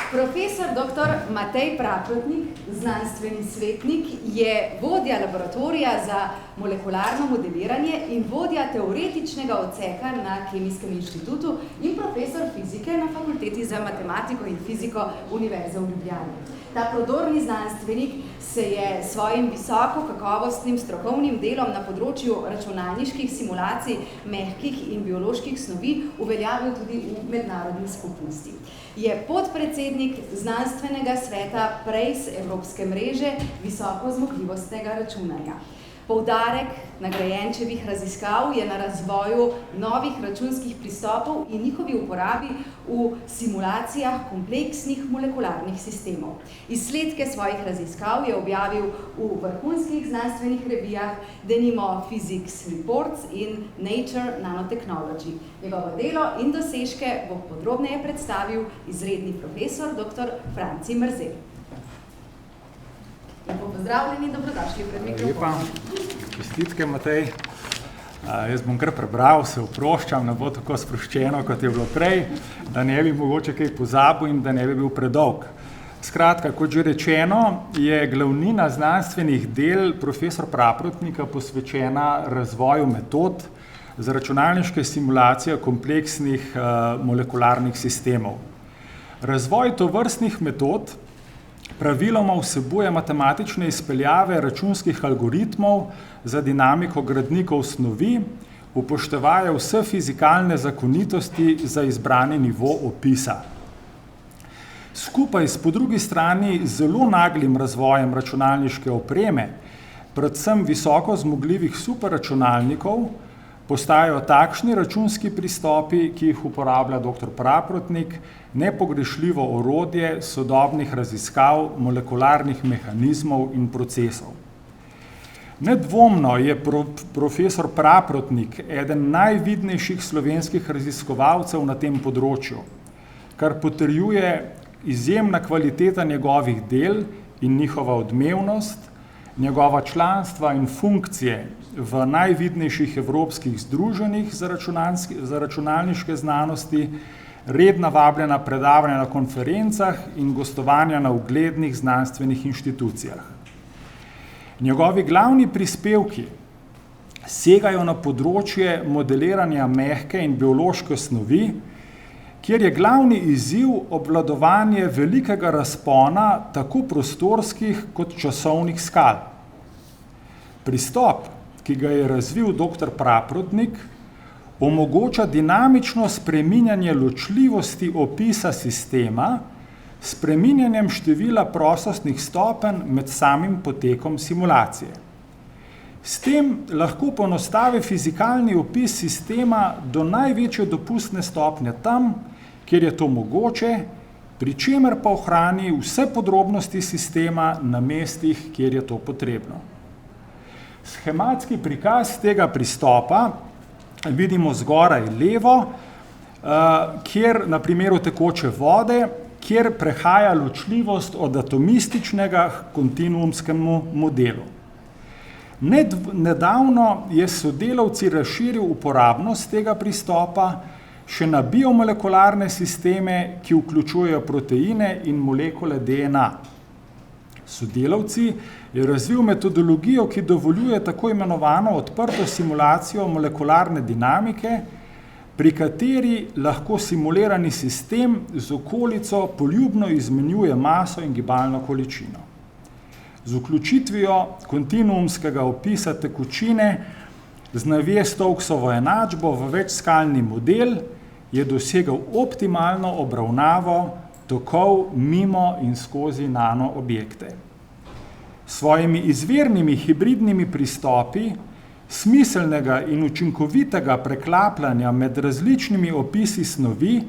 Profesor dr. Matej Praprotnik, znanstveni svetnik, je vodja laboratorija za molekularno modeliranje in vodja teoretičnega odseka na Kemijskem inštitutu in profesor fizike na Fakulteti za matematiko in fiziko Univerze v Ljubljani. Ta prodorni znanstvenik se je svojim visoko kakovostnim strokovnim delom na področju računalniških simulacij mehkih in bioloških snovi uveljavil tudi v mednarodni skupnosti. Je podpredsednik znanstvenega sveta PREIS Evropske mreže visokozmogljivostnega računanja. Poudarek nagrajenčevih raziskav je na razvoju novih računskih pristopov in njihovi uporabi v simulacijah kompleksnih molekularnih sistemov. Izsledke svojih raziskav je objavil v vrhunskih znanstvenih revijah, denimo Physics Reports in Nature Nanotechnology. Njegovo delo in dosežke bo podrobneje predstavil izredni profesor dr. Franci Mrzel. Lepo pozdravljeni, dobrodošli pred mikrofonom. Čestitke, Matej. Jaz bom kar prebral, se oproščam, ne bo tako sproščeno, kot je bilo prej, da ne bi mogoče kaj pozabil in da ne bi bil predolg. Skratka, kot že rečeno, je glavnina znanstvenih del profesor Praprotnika posvečena razvoju metod za računalniške simulacije kompleksnih molekularnih sistemov. Razvoj tovrstnih metod praviloma vsebuje matematične izpeljave računskih algoritmov za dinamiko gradnikov snovi, upoštevaje vse fizikalne zakonitosti za izbrani nivo opisa. Skupaj s po drugi strani zelo naglim razvojem računalniške opreme, predvsem visoko zmogljivih superračunalnikov, postajajo takšni računski pristopi, ki jih uporablja dr. Praprotnik, nepogrešljivo orodje sodobnih raziskav molekularnih mehanizmov in procesov. Nedvomno je profesor Praprotnik eden najvidnejših slovenskih raziskovalcev na tem področju, kar potrjuje izjemna kvaliteta njegovih del in njihova odmevnost, njegova članstva in funkcije v najvidnejših evropskih združenjih za računalniške znanosti, redna vabljena predavanja na konferencah in gostovanja na uglednih znanstvenih inštitucijah. Njegovi glavni prispevki segajo na področje modeliranja mehke in biološke snovi, kjer je glavni izziv obvladovanje velikega razpona tako prostorskih kot časovnih skal. Pristop, ki ga je razvil dr. Praprotnik, omogoča dinamično spreminjanje ločljivosti opisa sistema s spreminjanjem števila prosostnih stopenj med samim potekom simulacije. S tem lahko poenostavi fizikalni opis sistema do največje dopustne stopnje tam, kjer je to mogoče, pri čemer pa ohrani vse podrobnosti sistema na mestih, kjer je to potrebno. Schematski prikaz tega pristopa vidimo zgoraj levo, kjer na primeru tekoče vode, kjer prehaja ločljivost od atomističnega k kontinuumskemu modelu. Nedavno je s sodelavci razširil uporabnost tega pristopa še na biomolekularne sisteme, ki vključujejo proteine in molekule DNA. Sodelavci je razvil metodologijo, ki dovoljuje tako imenovano odprto simulacijo molekularne dinamike, pri kateri lahko simulirani sistem z okolico poljubno izmenjuje maso in gibalno količino. Z vključitvijo kontinuumskega opisa tekočine z Navier-Stokesovo enačbo v večskalni model je dosegel optimalno obravnavo tokov mimo in skozi nanoobjekte. S svojimi izvirnimi hibridnimi pristopi smiselnega in učinkovitega preklapljanja med različnimi opisi snovi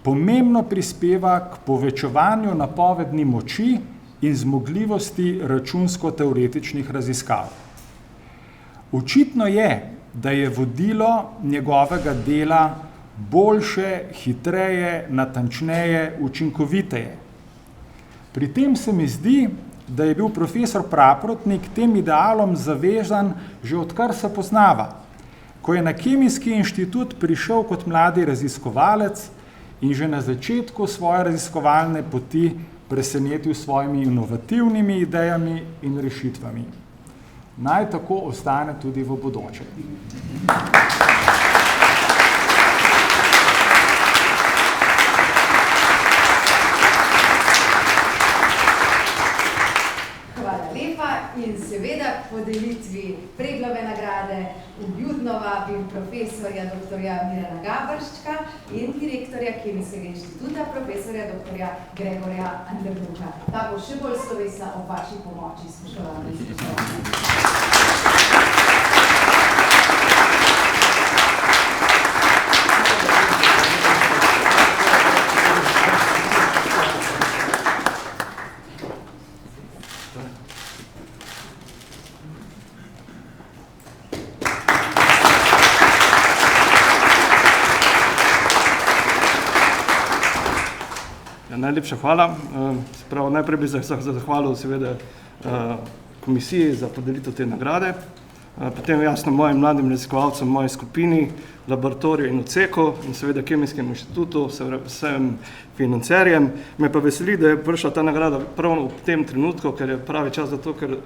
pomembno prispeva k povečevanju napovedni moči in zmogljivosti računsko-teoretičnih raziskav. Očitno je, da je vodilo njegovega dela boljše, hitreje, natančneje, učinkoviteje. Pri tem se mi zdi, da je bil profesor Praprotnik tem idealom zavezan že odkar se poznava, ko je na Kemijski inštitut prišel kot mladi raziskovalec in že na začetku svoje raziskovalne poti presenetil svojimi inovativnimi idejami in rešitvami. Naj tako ostane tudi v bodoče. Hvala lepa in seveda podelitvi Preglove nagrade vljudno vabim profesorja dr. Mirana Gabrščka in direktorja Kemijskega inštituta profesorja dr. Gregorja Anderluka. Ta bo še bolj slovesna ob vaši pomoči, spoštovani spoštovani. Najlepša hvala. Najprej bi zahvalil seveda komisiji za podelitev te nagrade, potem jasno mojim mladim raziskovalcem, moji skupini, laboratoriju in odseku in seveda Kemijskemu inštitutu, vsem financerjem. Me pa veseli, da je prišla ta nagrada prav v tem trenutku, ker je pravi čas za to, ker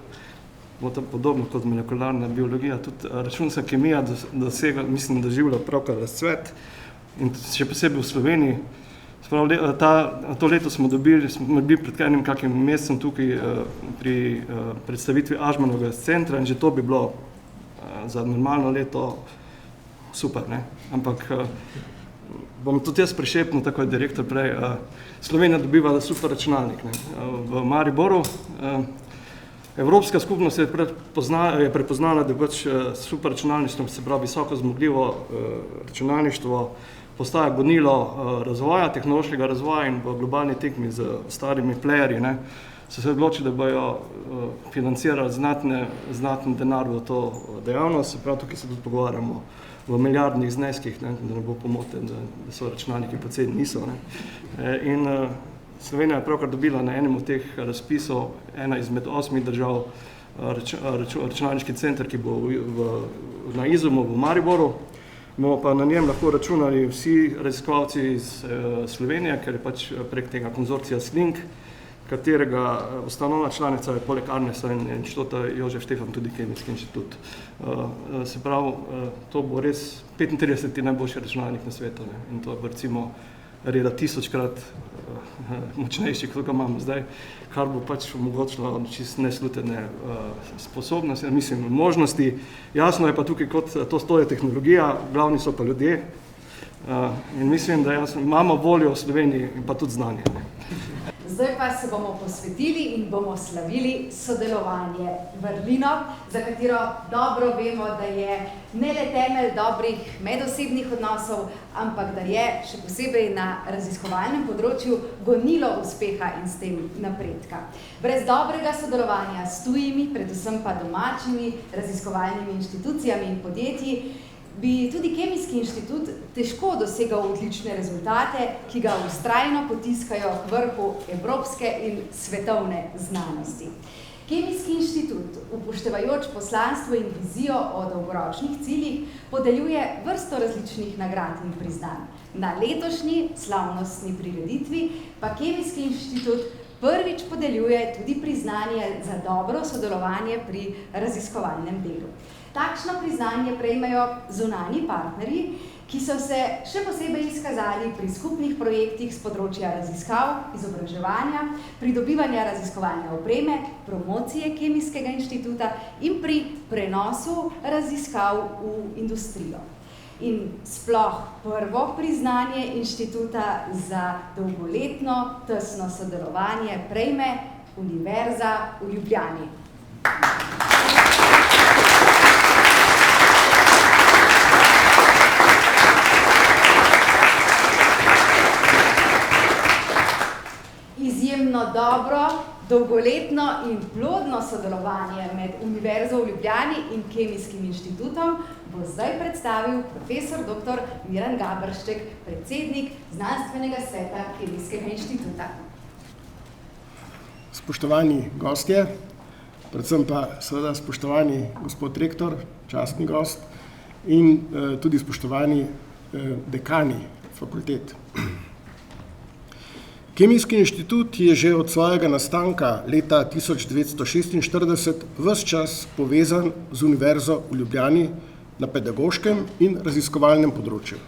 bo to podobno kot molekularna biologija, tudi računska kemija dosega, mislim, doživlja pravkar razcvet in še posebej v Sloveniji. To leto smo bili pred kakim mesecem tukaj pri predstavitvi Ažmanovega centra in že to bi bilo za normalno leto super, ne? Ampak bom tudi jaz prešepnil, tako je direktor prej, Slovenija dobiva super računalnik, ne? V Mariboru. Evropska skupnost je prepoznala, da pač super računalništvo, se pravi visoko zmogljivo računalništvo, postaja gonilo razvoja, tehnološkega razvoja in v globalni tekmi z starimi playerji, ne, so se odločili, da bojo financirali znaten denar v to dejavnost, prav tukaj se tudi pogovarjamo v milijardnih zneskih, ne, da ne bo pomote, da so računalniki poceni niso. Ne. In Slovenija je pravkar dobila na enem od teh razpisov, ena izmed 8 držav, računalniški center, ki bo na Izumu v Mariboru. Bomo pa na njem lahko računali vsi raziskovalci iz Slovenije, ker je pač prek tega konzorcija SLINK, katerega ustanovna članica je poleg Arnesa in inštituta Jožef Štefan tudi Kemijski inštitut. Se pravi, to bo res 35. najboljši računalnik na svetu, ne? In to bo recimo reda 1000-krat močnejši, kot ga imamo zdaj, kar bo pač omogočilo čisto neslutene sposobnosti, mislim, možnosti. Jasno je pa tukaj, kot to je tehnologija, glavni so pa ljudje. In mislim, da imamo voljo v Sloveniji in pa tudi znanje. Zdaj pa se bomo posvetili in bomo slavili sodelovanje vrlino, za katero dobro vemo, da je ne le temelj dobrih medosebnih odnosov, ampak da je še posebej na raziskovalnem področju gonilo uspeha in s tem napredka. Brez dobrega sodelovanja s tujimi, predvsem pa domačimi raziskovalnimi inštitucijami in podjetji, bi tudi Kemijski inštitut težko dosegal odlične rezultate, ki ga vztrajno potiskajo k vrhu evropske in svetovne znanosti. Kemijski inštitut, upoštevajoč poslanstvo in vizijo o dolgoročnih ciljih, podeljuje vrsto različnih nagrad in priznanj. Na letošnji slavnostni prireditvi pa Kemijski inštitut prvič podeljuje tudi priznanje za dobro sodelovanje pri raziskovalnem delu. Takšno priznanje prejmejo zunanji partnerji, ki so se še posebej izkazali pri skupnih projektih z področja raziskav, izobraževanja, pridobivanja raziskovalne opreme, promocije Kemijskega inštituta in pri prenosu raziskav v industrijo. In sploh prvo priznanje inštituta za dolgoletno tesno sodelovanje prejme Univerza v Ljubljani. Izjemno dobro, dolgoletno in plodno sodelovanje med Univerzo v Ljubljani in Kemijskim inštitutom bo zdaj predstavil profesor dr. Miran Gaberšček, predsednik Znanstvenega sveta Kemijskega inštituta. Spoštovani gostje, predvsem pa seveda spoštovani gospod rektor, častni gost in tudi spoštovani dekani fakultet. Kemijski inštitut je že od svojega nastanka leta 1946 ves čas povezan z Univerzo v Ljubljani na pedagoškem in raziskovalnem področju.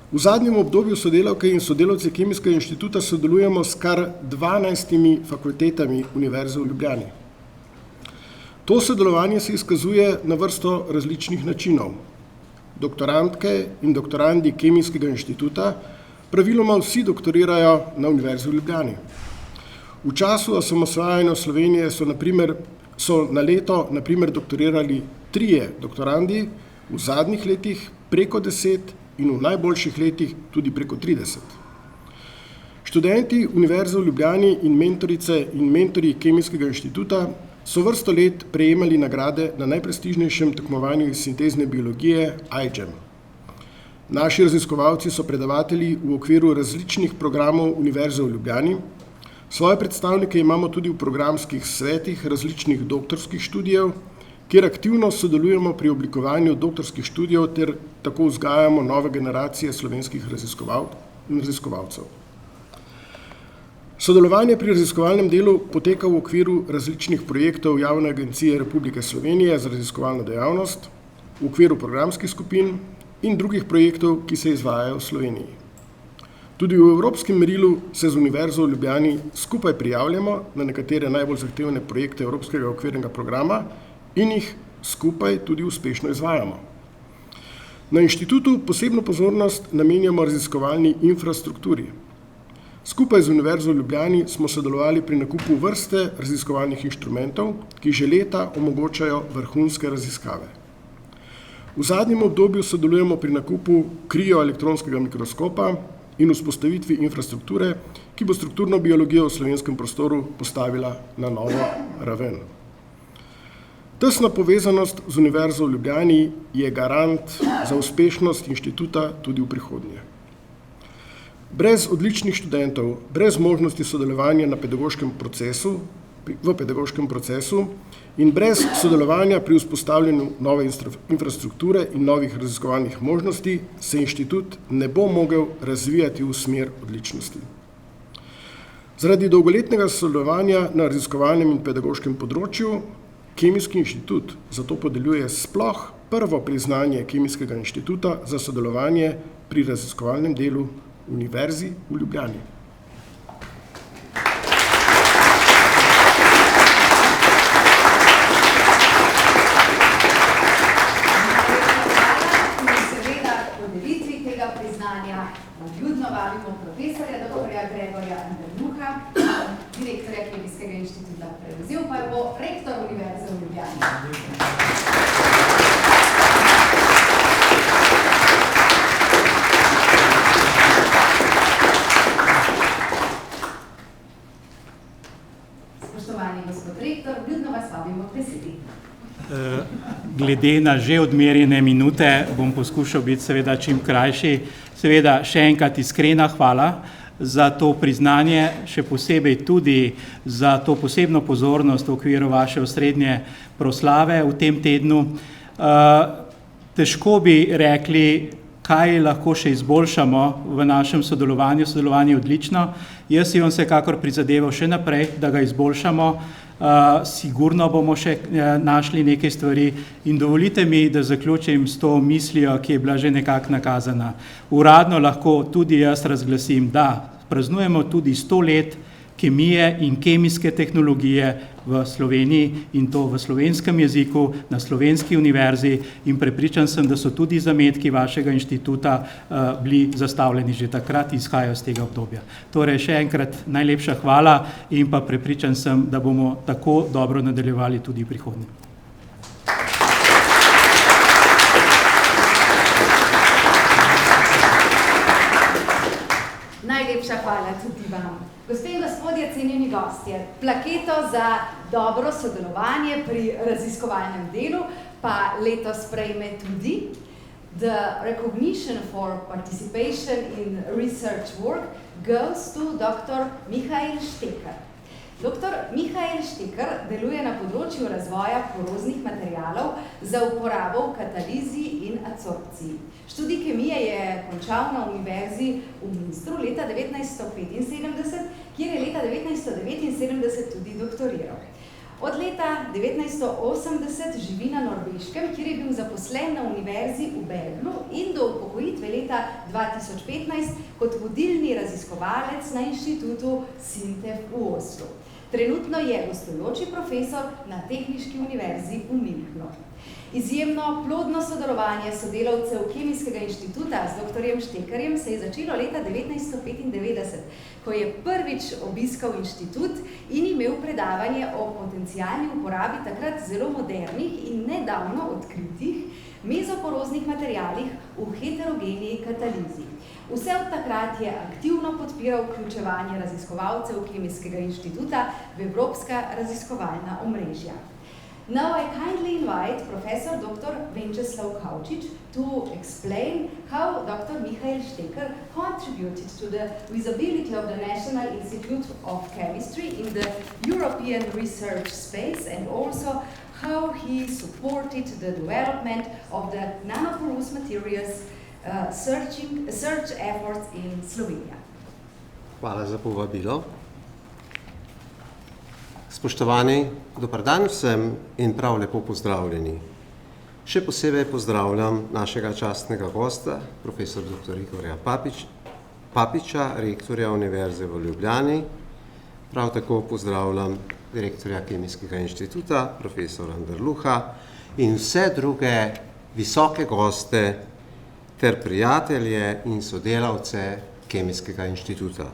V zadnjem obdobju sodelavke in sodelavci Kemijskega inštituta sodelujemo s kar 12 fakultetami Univerze v Ljubljani. To sodelovanje se izkazuje na vrsto različnih načinov. Doktorantke in doktorandi Kemijskega inštituta praviloma vsi doktorirajo na Univerzi v Ljubljani. V času osamosvajanja Slovenije so na leto doktorirali 3 doktorandi, v zadnjih letih preko 10 in v najboljših letih tudi preko 30. Študenti Univerze v Ljubljani in mentorice in mentorji Kemijskega inštituta so vrsto let prejemali nagrade na najprestižnejšem tekmovanju iz sintezne biologije iGEM. Naši raziskovalci so predavatelji v okviru različnih programov Univerze v Ljubljani. Svoje predstavnike imamo tudi v programskih svetih različnih doktorskih študijev, kjer aktivno sodelujemo pri oblikovanju doktorskih študijev ter tako vzgajamo nove generacije slovenskih raziskovalcev. Sodelovanje pri raziskovalnem delu poteka v okviru različnih projektov Javne agencije Republike Slovenije za raziskovalno dejavnost, v okviru programskih skupin in drugih projektov, ki se izvajajo v Sloveniji. Tudi v evropskem merilu se z Univerzo v Ljubljani skupaj prijavljamo na nekatere najbolj zahtevne projekte Evropskega okvirnega programa in jih skupaj tudi uspešno izvajamo. Na inštitutu posebno pozornost namenjamo raziskovalni infrastrukturi. Skupaj z Univerzo v Ljubljani smo sodelovali pri nakupu vrste raziskovalnih inštrumentov, ki že leta omogočajo vrhunske raziskave. V zadnjem obdobju sodelujemo pri nakupu krioelektronskega mikroskopa in vzpostavitvi infrastrukture, ki bo strukturno biologijo v slovenskem prostoru postavila na novo raven. Tesna povezanost z Univerzo v Ljubljani je garant za uspešnost inštituta tudi v prihodnje. Brez odličnih študentov, brez možnosti sodelovanja v pedagoškem procesu in brez sodelovanja pri vzpostavljanju nove infrastrukture in novih raziskovalnih možnosti se inštitut ne bo mogel razvijati v smer odličnosti. Zaradi dolgoletnega sodelovanja na raziskovalnem in pedagoškem področju Kemijski inštitut zato podeljuje sploh prvo priznanje Kemijskega inštituta za sodelovanje pri raziskovalnem delu Univerzi v Ljubljani. Seveda podelitvi tega priznanja vljudno vabimo profesorja dr. Gregorja Anderluha, direktorja Kemijskega inštituta. Prevzel pa bo rektor Univerze v Ljubljani. Spoštovani gospod rektor, vljudno vas vabimo k besedi. Glede na že odmerjene minute bom poskušal biti seveda čim krajši. Seveda še enkrat iskrena hvala za to priznanje, še posebej tudi za to posebno pozornost v okviru vaše osrednje proslave v tem tednu. Težko bi rekli, kaj lahko še izboljšamo v našem sodelovanju. Sodelovanje je odlično. Jaz si bom vsekakor prizadeval še naprej, da ga izboljšamo. Sigurno bomo še našli nekaj stvari in dovolite mi, da zaključim s to mislijo, ki je bila že nekako nakazana. Uradno lahko tudi jaz razglasim, da praznujemo tudi 100 let kemije in kemijske tehnologije v Sloveniji in to v slovenskem jeziku, na slovenski univerzi in prepričan sem, da so tudi zametki vašega inštituta bili zastavljeni že takrat in izhajajo z tega obdobja. Torej še enkrat najlepša hvala in pa prepričan sem, da bomo tako dobro nadaljevali tudi v prihodnje. Najlepša hvala tudi vam. Gospe in gospodje, cenjeni gostje, plaketo za dobro sodelovanje pri raziskovalnem delu pa letos prejme tudi The recognition for participation in research work goes to Dr. Michael Šteker. Dr. Michael Šteker deluje na področju razvoja poroznih materialov za uporabo v katalizi in adsorpciji. Študij kemije je končal na Univerzi v Münstru leta 1975, kjer je leta 1979 tudi doktoriral. Od leta 1980 živi na Norveškem, kjer je bil zaposlen na Univerzi v Bergenu in do upokojitve leta 2015 kot vodilni raziskovalec na inštitutu SINTEF v Oslu. Trenutno je gostujoči profesor na Tehniški univerzi v Münchnu. Izjemno plodno sodelovanje sodelavcev Kemijskega inštituta z dr. Štekerjem se je začelo leta 1995, ko je prvič obiskal inštitut in imel predavanje o potencialni uporabi takrat zelo modernih in nedavno odkritih mezoporoznih materialih v heterogeni katalizi. Vse od takrat je aktivno podpiral vključevanje raziskovalcev Kemijskega inštituta v evropska raziskovalna omrežja. Now I kindly invite Professor Dr. Venceslav Kaučič to explain how Dr. Michael Šteker contributed to the visibility of the National Institute of Chemistry in the European research space and also how he supported the development of the nanoporous materials search efforts in Slovenija. Hvala za povabilo. Spoštovani, dober dan vsem in prav lepo pozdravljeni. Še posebej pozdravljam našega častnega gosta, profesor dr. Igorja Papiča, rektorja Univerze v Ljubljani. Prav tako pozdravljam direktorja Kemijskega inštituta, profesora Anderluha in vse druge visoke goste ter prijatelje in sodelavce Kemijskega inštituta.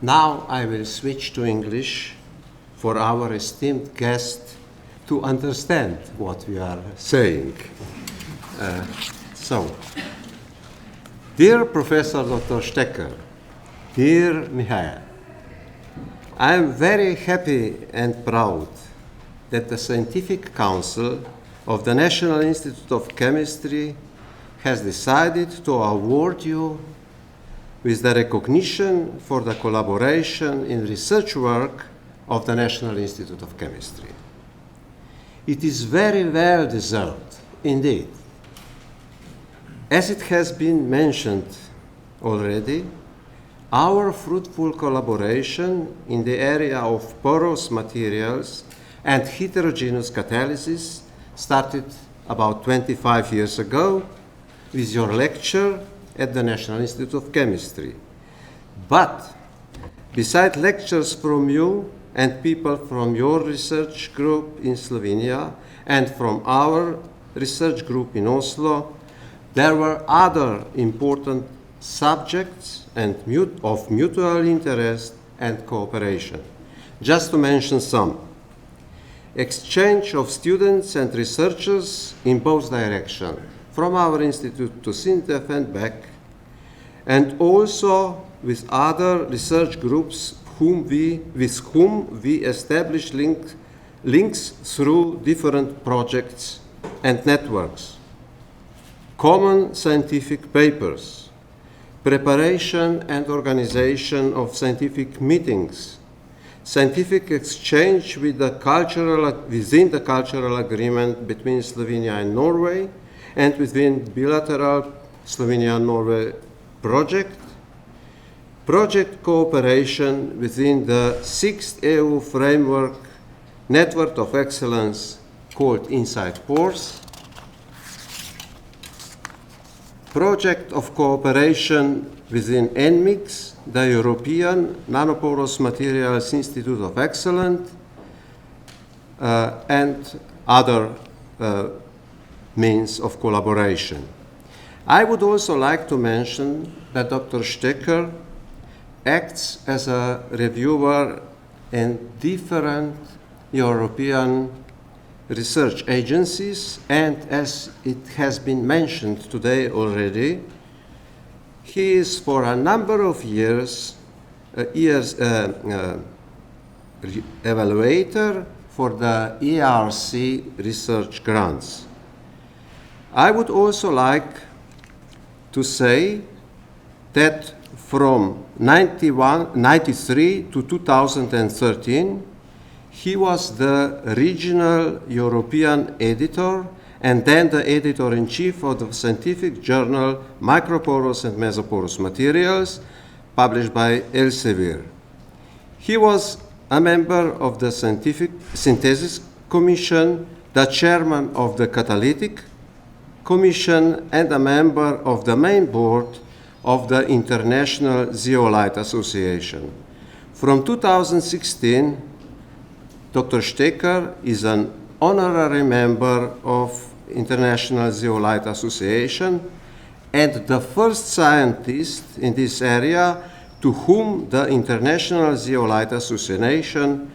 Now I will switch to English for our esteemed guest to understand what we are saying. Dear Professor Dr. Šteker, dear Michael, I am very happy and proud that the Scientific Council of the National Institute of Chemistry has decided to award you with the recognition for the collaboration in research work of the National Institute of Chemistry. It is very well deserved, indeed. As it has been mentioned already, our fruitful collaboration in the area of porous materials and heterogeneous catalysis started about 25 years ago with your lecture at the National Institute of Chemistry. But beside lectures from you and people from your research group in Slovenia and from our research group in Oslo, there were other important subjects and of mutual interest and cooperation. Just to mention some: exchange of students and researchers in both directions, from our institute to SINTEF and back, and also with other research groups with whom we established links through different projects and networks. Common scientific papers, preparation and organization of scientific meetings, scientific exchange within the cultural agreement between Slovenia and Norway, and within bilateral Slovenia-Norway project cooperation within the 6th EU framework network of excellence called Inside Pores, project of cooperation within NMIX, the European Nanoporous Materials Institute of Excellence, and other means of collaboration. I would also like to mention that Dr. Stecker acts as a reviewer in different European research agencies, and as it has been mentioned today already, he is for a number of years evaluator for the ERC research grants. I would also like to say that from 1993 to 2013, he was the regional European editor and then the editor-in-chief of the scientific journal Microporous and Mesoporous Materials, published by Elsevier. He was a member of the Scientific Synthesis Commission, the chairman of the Catalytic Commission, and a member of the main board of the International Zeolite Association. From 2016, Dr. Stecker is an honorary member of International Zeolite Association and the first scientist in this area to whom the International Zeolite Association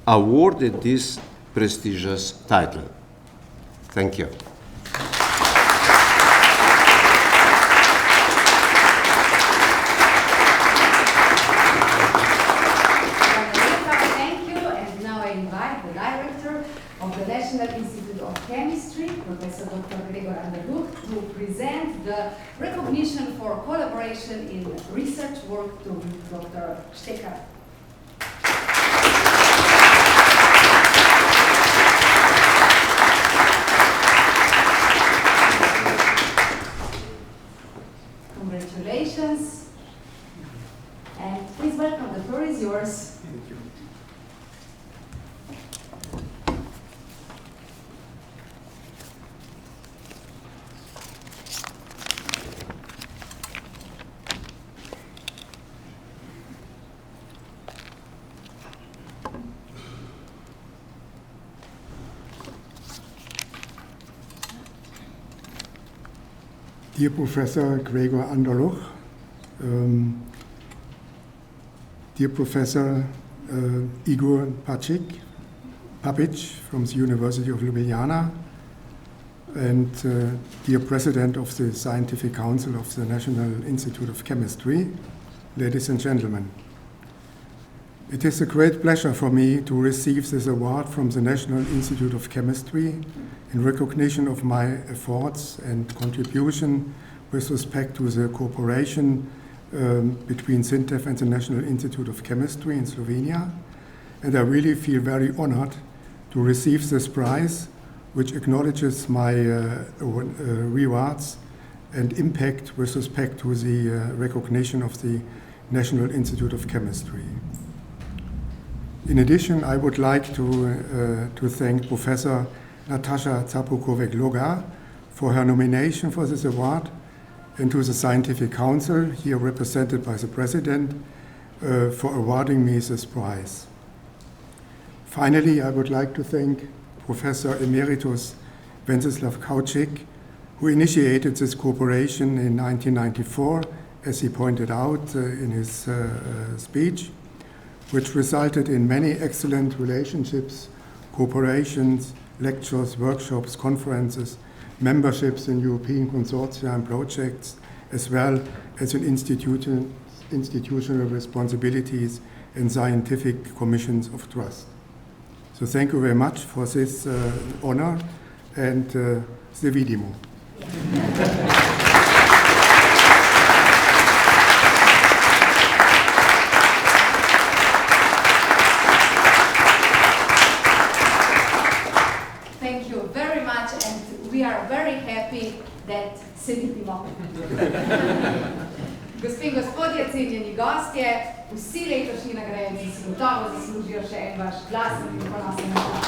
awarded this prestigious title. Thank you. Professor Dr. Gregor Anderluch, to present the recognition for collaboration in research work to Dr. Stecker. Congratulations. And please welcome, the floor is yours. Thank you. Dear Professor Gregor Anderluch, dear Professor Igor Papic from the University of Ljubljana, and dear President of the Scientific Council of the National Institute of Chemistry, ladies and gentlemen. It is a great pleasure for me to receive this award from the National Institute of Chemistry in recognition of my efforts and contribution with respect to the cooperation between SINTEF and the National Institute of Chemistry in Slovenia. And I really feel very honored to receive this prize, which acknowledges my rewards and impact with respect to the recognition of the National Institute of Chemistry. In addition, I would like to thank Professor Natasha Zapukovec-Loga for her nomination for this award, and to the Scientific Council, here represented by the President, for awarding me this prize. Finally, I would like to thank Professor Emeritus Wenceslav Kaučík, who initiated this cooperation in 1994, as he pointed out in his speech, which resulted in many excellent relationships, cooperations, lectures, workshops, conferences, memberships in European consortia and projects, as well as in institutional responsibilities and scientific commissions of trust. So thank you very much for this honor, and se vidimo. Thank you very much, and we are very happy that se vidimo. Gospe in gospodje, cenjeni gostje, vsi letošnji nagrajenci si gotovo zaslužijo še en vaš glasen in ponosen aplavz.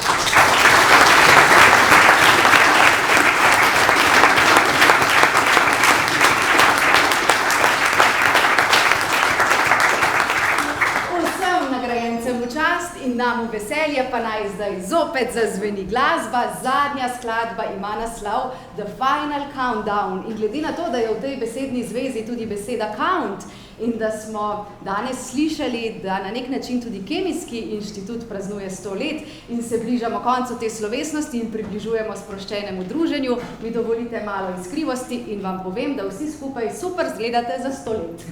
Vsem nagrajencem v čast in nam v veselje pa naj zdaj zopet zazveni glasba. Zadnja skladba ima naslov The Final Countdown. In glede na to, da je v tej besedni zvezi tudi beseda count in da smo danes slišali, da na nek način tudi Kemijski inštitut praznuje 100 let in se bližamo koncu te slovesnosti in približujemo sproščenemu druženju, mi dovolite malo iskrivosti in vam povem, da vsi skupaj super zgledate za 100 let.